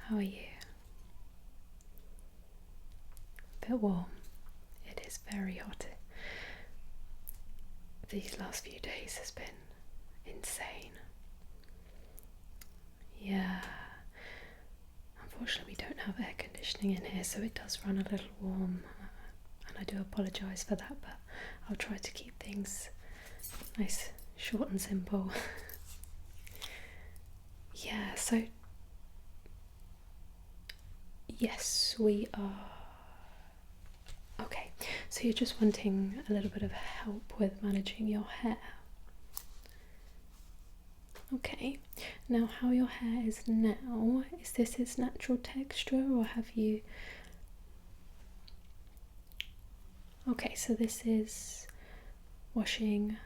How are you? A bit warm. It is very hot. These last few days has been insane. Yeah. Unfortunately, we don't have air conditioning in here, so it does run a little warm. And I do apologise for that, but I'll try to keep things nice, short and simple. Yeah, so yes, we are. Okay, so you're just wanting a little bit of help with managing your hair. Okay, now how your hair is now, is this its natural texture or have you... Okay, so this is washing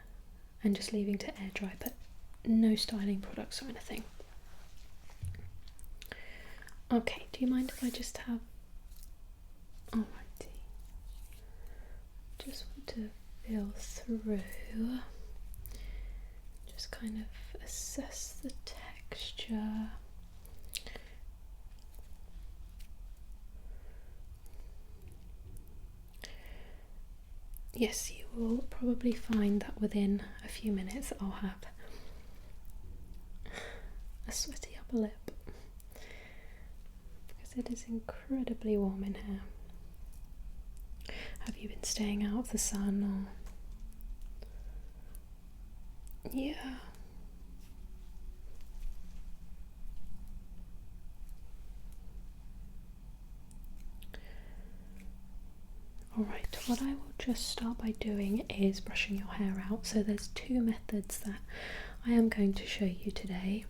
and just leaving to air dry, but no styling products or anything. Okay, do you mind if I just have... Alrighty. Just want to feel through. Just kind of assess the texture. Yes, you will probably find that within a few minutes I'll have a sweaty upper lip because it is incredibly warm in here. Have you been staying out of the sun or... Yeah. Alright, what I will just start by doing is brushing your hair out. So there's two methods that I am going to show you today.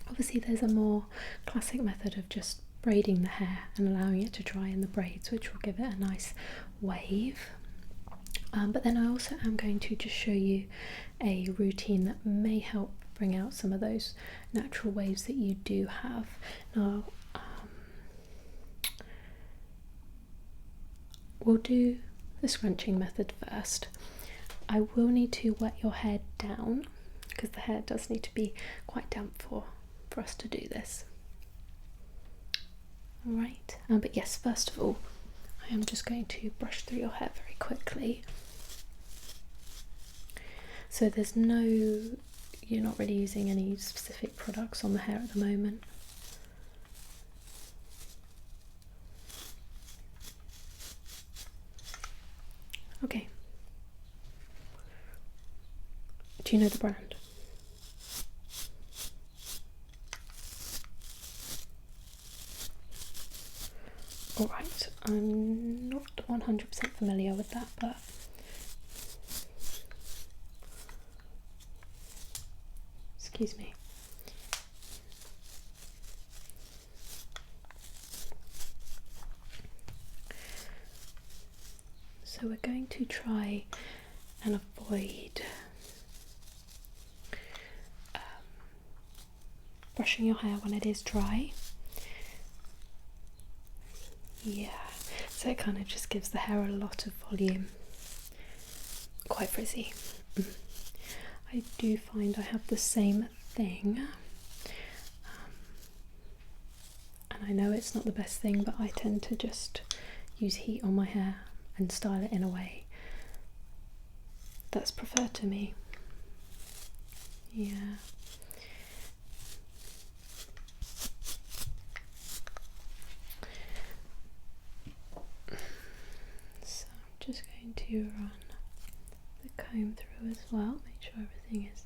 Obviously there's a more classic method of just braiding the hair and allowing it to dry in the braids, which will give it a nice wave. But then I also am going to just show you a routine that may help bring out some of those natural waves that you do have. Now, we'll do the scrunching method first. I will need to wet your hair down because the hair does need to be quite damp for us to do this. Alright, but yes, first of all, I am just going to brush through your hair very quickly. So there's no, you're not really using any specific products on the hair at the moment. Okay. Do you know the brand? Alright, I'm not 100% familiar with that, but excuse me. So we're going to try and avoid brushing your hair when it is dry. Yeah, so it kind of just gives the hair a lot of volume. Quite frizzy. I do find I have the same thing. And I know it's not the best thing, but I tend to just use heat on my hair and style it in a way that's preferred to me. Yeah. So I'm just going to run the comb through as well, make sure everything is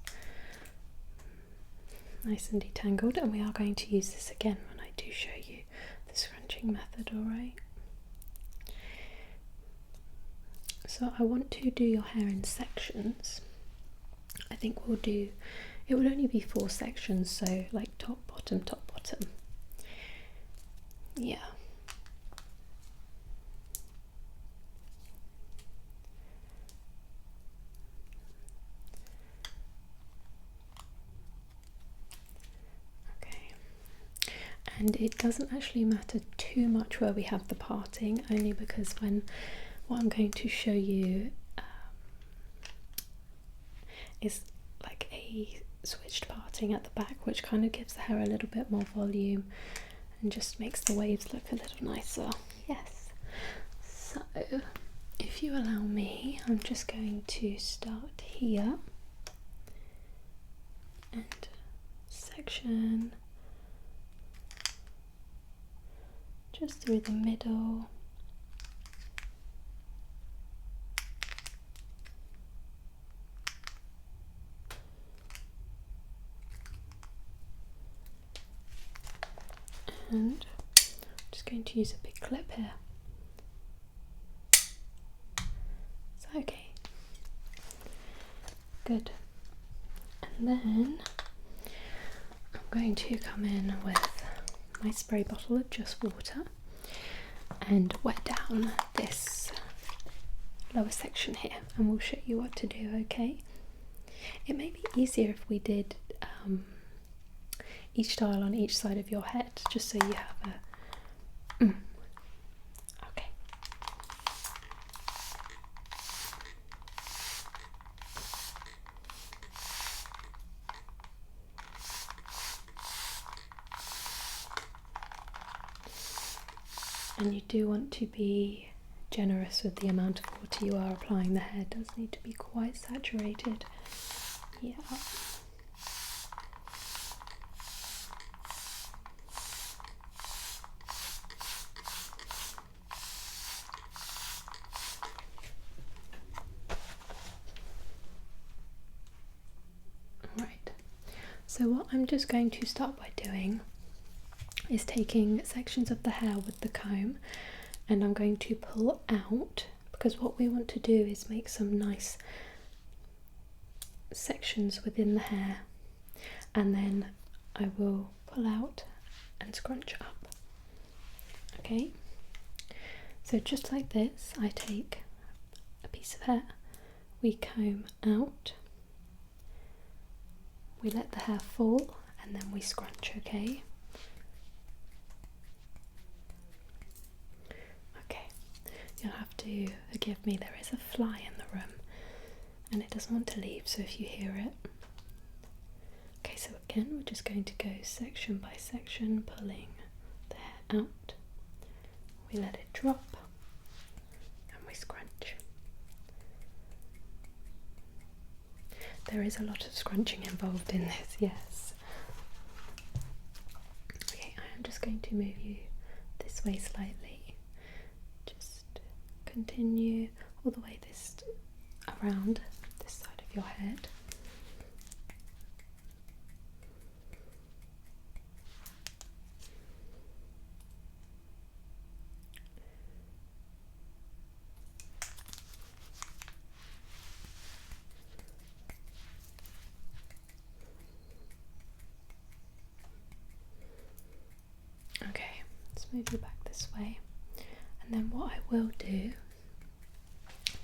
nice and detangled, and we are going to use this again when I do show you the scrunching method, alright? So I want to do your hair in sections. I think we'll do, it would only be 4 sections, so like top, bottom, top, bottom. Yeah. Okay. And it doesn't actually matter too much where we have the parting, only because what I'm going to show you is like a switched parting at the back, which kind of gives the hair a little bit more volume and just makes the waves look a little nicer. Yes. So if you allow me, I'm just going to start here and section just through the middle. And I'm just going to use a big clip here. Is that okay? Good. And then I'm going to come in with my spray bottle of just water and wet down this lower section here, and we'll show you what to do, okay? It may be easier if we did each tile on each side of your head, just so you have a okay. And you do want to be generous with the amount of water you are applying. The hair does need to be quite saturated. Yeah. Right. So what I'm just going to start by doing is taking sections of the hair with the comb, and I'm going to pull out, because what we want to do is make some nice sections within the hair, and then I will pull out and scrunch up. Okay, so just like this, I take a piece of hair, we comb out, we let the hair fall, and then we scrunch. Okay. You'll have to forgive me, there is a fly in the room and it doesn't want to leave, so if you hear it. Okay, so again we're just going to go section by section, pulling the hair out. We let it drop and we scrunch. There is a lot of scrunching involved in this, yes. Okay, I am just going to move you this way slightly. Continue all the way around this side of your head. Okay, let's move you back this way, and then what I will do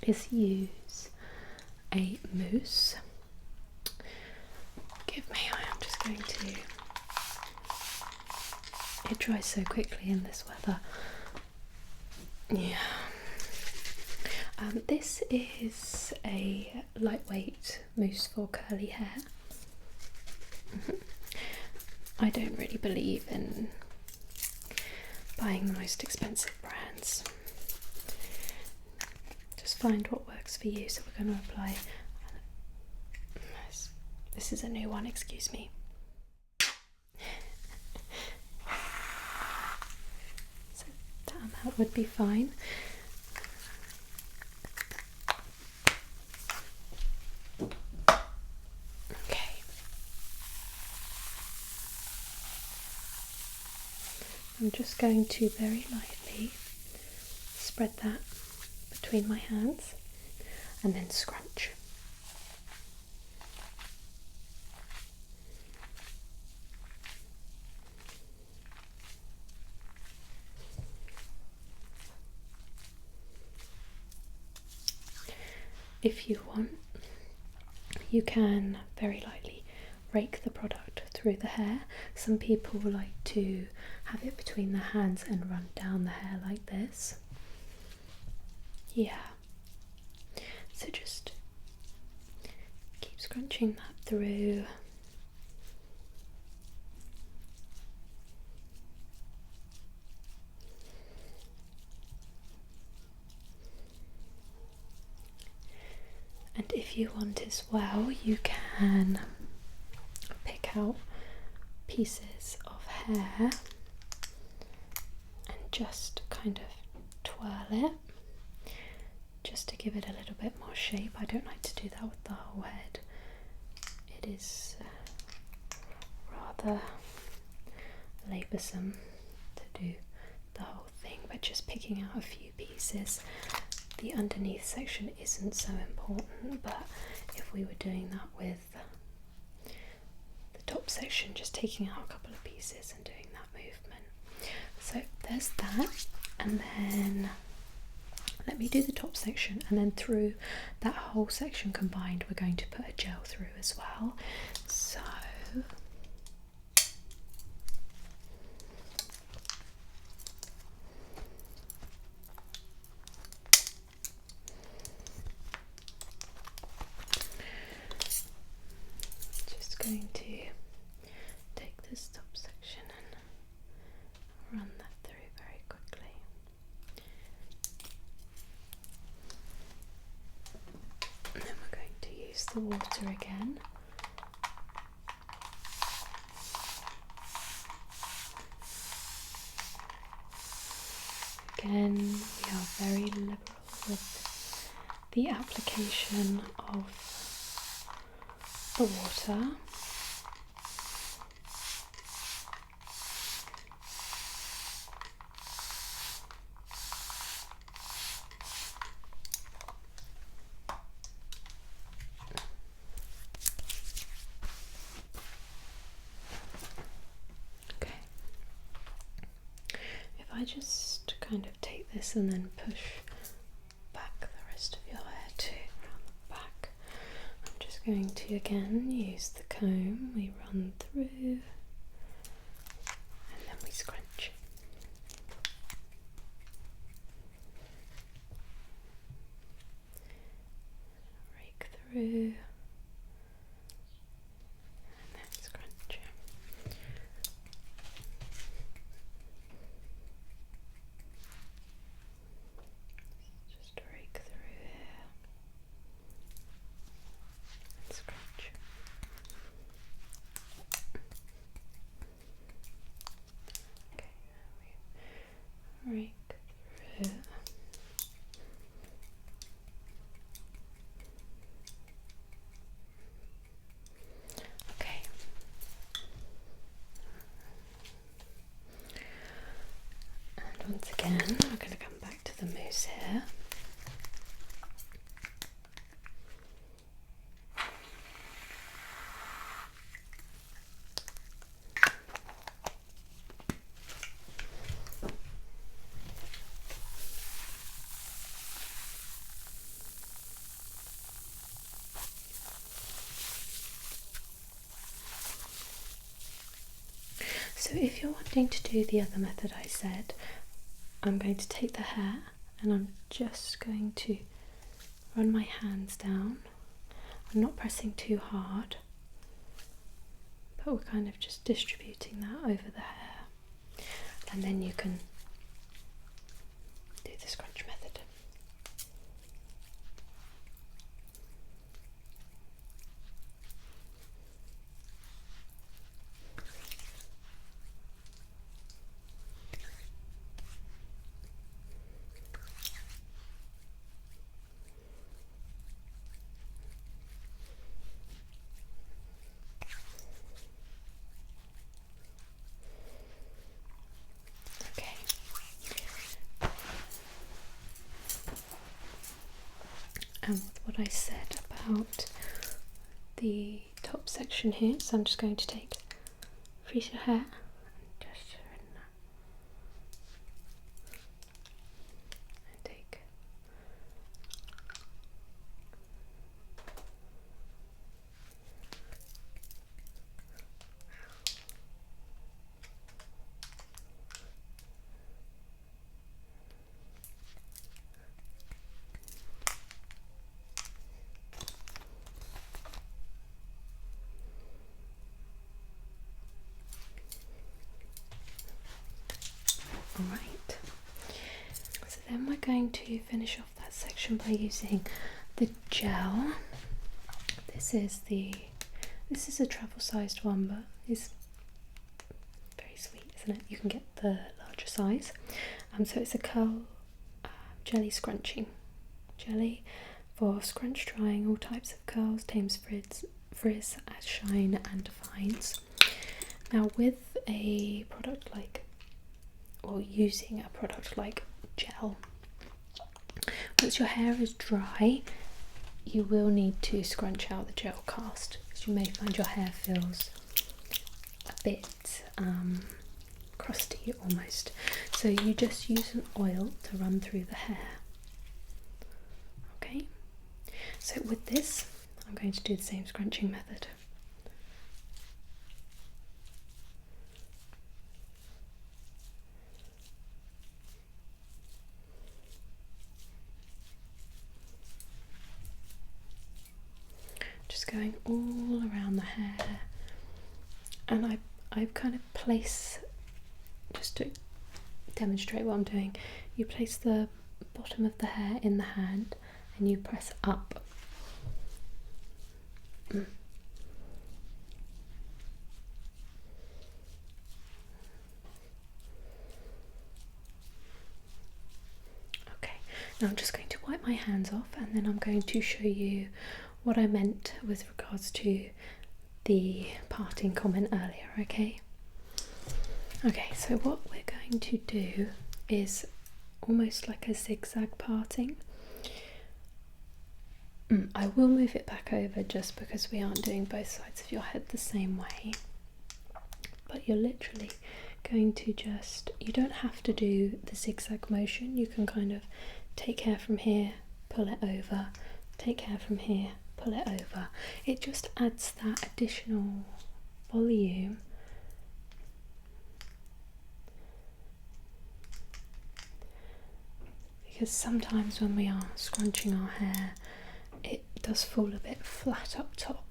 is use a mousse. Forgive me, I am just going to. It dries so quickly in this weather. Yeah. This is a lightweight mousse for curly hair. I don't really believe in buying the most expensive brands. Find what works for you. So we're going to apply this is a new one, excuse me. So that amount would be fine. Okay, I'm just going to very lightly spread that between my hands and then scrunch. If you want, you can very lightly rake the product through the hair. Some people like to have it between their hands and run down the hair like this. Yeah, so just keep scrunching that through. if you want as well, you can pick out pieces of hair and just kind of twirl it, just to give it a little bit more shape. I don't like to do that with the whole head. It is rather laboursome to do the whole thing, but just picking out a few pieces. The underneath section isn't so important, but if we were doing that with the top section, just taking out a couple of pieces and doing that movement. So there's that, and then let me do the top section, and then through that whole section combined we're going to put a gel through as well. So just going to take this top section and run that through very quickly. And then we're going to use the water again. Again, we are very liberal with the application of the water. Okay. If I just kind of take this and then push back the rest of your hair too, around the back. I'm just going to again use the comb. We run through and then we scrunch. Rake through and then scrunch. Just rake through here and scrunch. Okay, we rake through. Okay. And once again, we're going to come back to the mousse here. So if you're wanting to do the other method I said, I'm going to take the hair and I'm just going to run my hands down. I'm not pressing too hard, but we're kind of just distributing that over the hair, and then you can do the scrunch method. Okay. And with what I said about the top section here, so I'm just going to take a piece of hair and just run that and take Alright, so then we're going to finish off that section by using the gel. this is a travel sized one, but it's very sweet, isn't it? You can get the larger size. So it's a curl jelly scrunching jelly for scrunch drying all types of curls, tames frizz, adds shine and defines. Now with a product like, or using a product like gel, once your hair is dry, you will need to scrunch out the gel cast, because you may find your hair feels a bit crusty almost. So you just use an oil to run through the hair. Okay, so with this I'm going to do the same scrunching method. Just going all around the hair, and I kind of place, just to demonstrate what I'm doing, you place the bottom of the hair in the hand and you press up. Okay, now I'm just going to wipe my hands off, and then I'm going to show you what I meant with regards to the parting comment earlier, okay? Okay, so what we're going to do is almost like a zigzag parting. I will move it back over just because we aren't doing both sides of your head the same way, but you're literally going to just, you don't have to do the zigzag motion, you can kind of take hair from here, pull it over, take hair from here, pull it over. It just adds that additional volume. Because sometimes when we are scrunching our hair, it does fall a bit flat up top.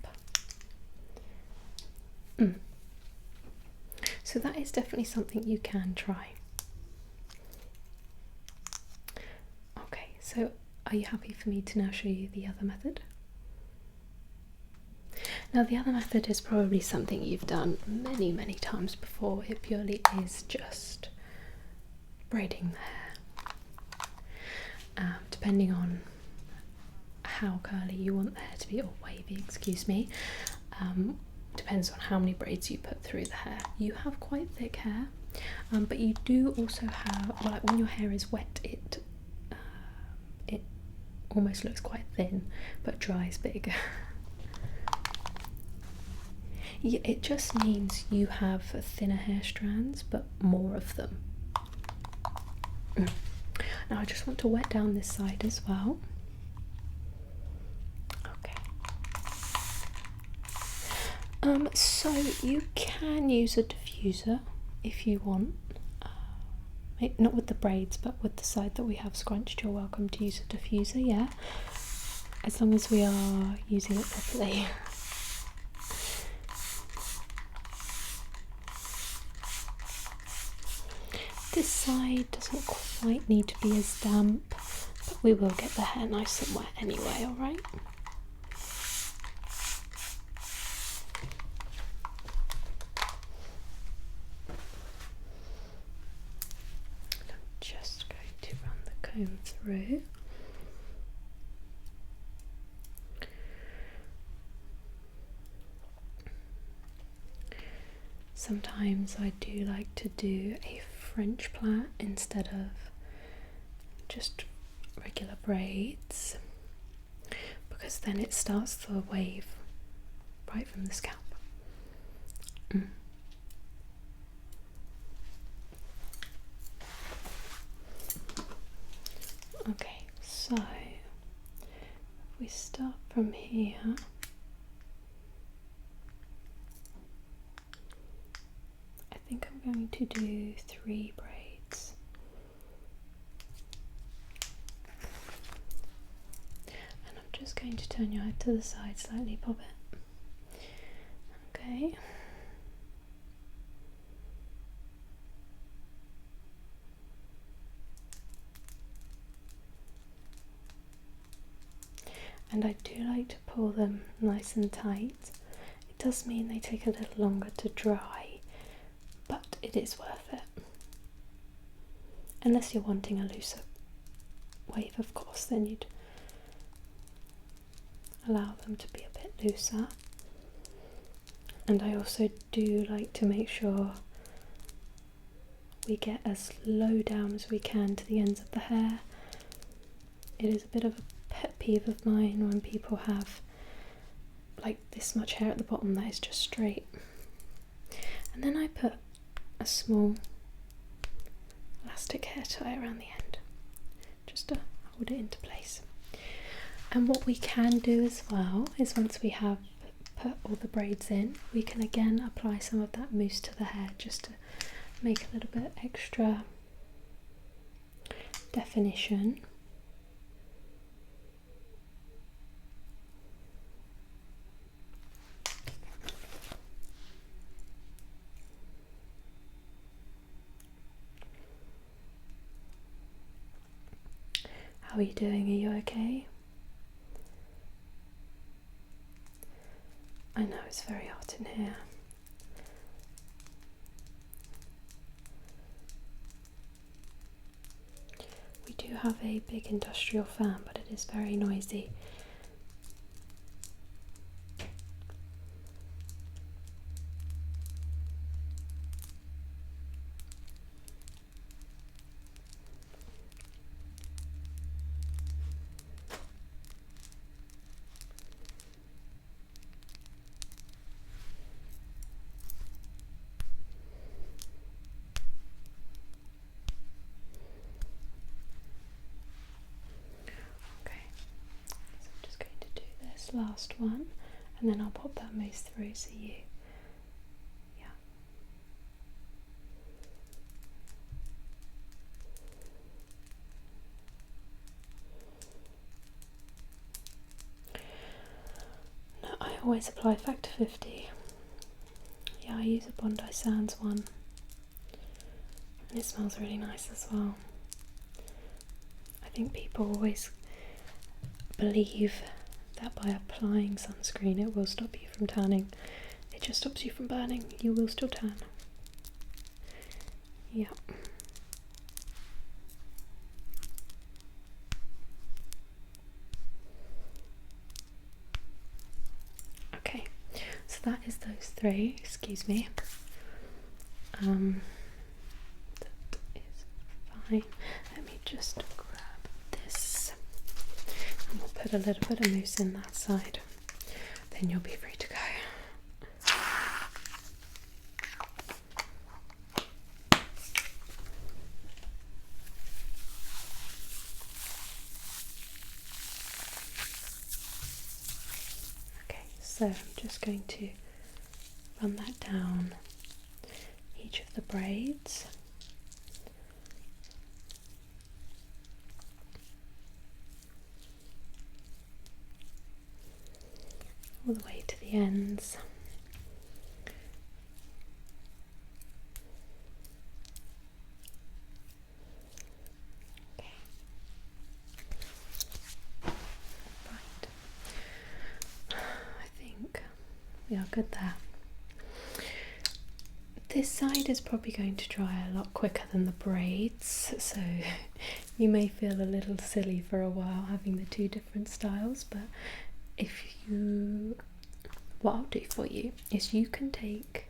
So that is definitely something you can try. Okay, so are you happy for me to now show you the other method? Now the other method is probably something you've done many times before. It purely is just braiding the hair. Depending on how curly you want the hair to be, or wavy, excuse me, depends on how many braids you put through the hair. You have quite thick hair, but you do also have, like when your hair is wet, it almost looks quite thin but dries big. Yeah, it just means you have thinner hair strands but more of them. Now I just want to wet down this side as well. Okay. So you can use a diffuser if you want. Not with the braids, but with the side that we have scrunched, you're welcome to use a diffuser, yeah. As long as we are using it properly. This side doesn't quite need to be as damp, but we will get the hair nice and wet anyway, alright? I'm just going to run the comb through. Sometimes I do like to do a French plait instead of just regular braids, because then it starts the wave right from the scalp. Okay, so if we start from here, I think I'm going to do 3 braids. And I'm just going to turn your head to the side slightly, pop it. Okay. and I do like to pull them nice and tight. It does mean they take a little longer to dry, but it is worth it. Unless you're wanting a looser wave, of course, then you'd allow them to be a bit looser. And I also do like to make sure we get as low down as we can to the ends of the hair. It is a bit of a pet peeve of mine when people have like this much hair at the bottom that is just straight. And then I put a small elastic hair tie around the end just to hold it into place. And what we can do as well is, once we have put all the braids in, we can again apply some of that mousse to the hair just to make a little bit extra definition. How are you doing? Are you okay? I know it's very hot in here. We do have a big industrial fan, but it is very noisy. Last one, and then I'll pop that mousse through so you, No, I always apply factor 50. Yeah, I use a Bondi Sands one, and it smells really nice as well. I think people always believe that by applying sunscreen it will stop you from tanning. It just stops you from burning. You will still tan. Yeah. Okay, so that is those three. Excuse me. That is fine. Let me just grab this. And we'll put a little bit of mousse in that side. Then you'll be free to go. Okay, so I'm just going to run that down each of the braids. All the way to the ends. Okay. Right. I think we are good there. This side is probably going to dry a lot quicker than the braids, so you may feel a little silly for a while having the two different styles, but what I'll do for you is you can take,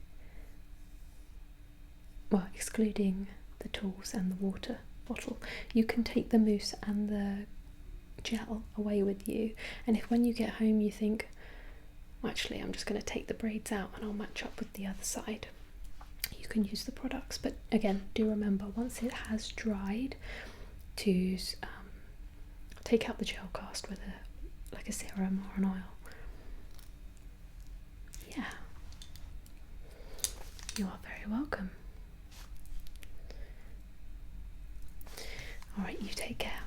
well, excluding the tools and the water bottle, you can take the mousse and the gel away with you, and if when you get home you think, well, actually I'm just going to take the braids out and I'll match up with the other side, you can use the products. But again, do remember, once it has dried, to take out the gel cast with like a serum or an oil. Yeah, you are very welcome. Alright, you take care.